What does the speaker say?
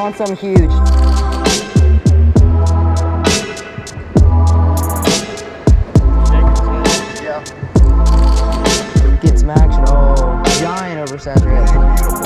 want something huge. Yeah. Get some action. Oh, giant oversized red.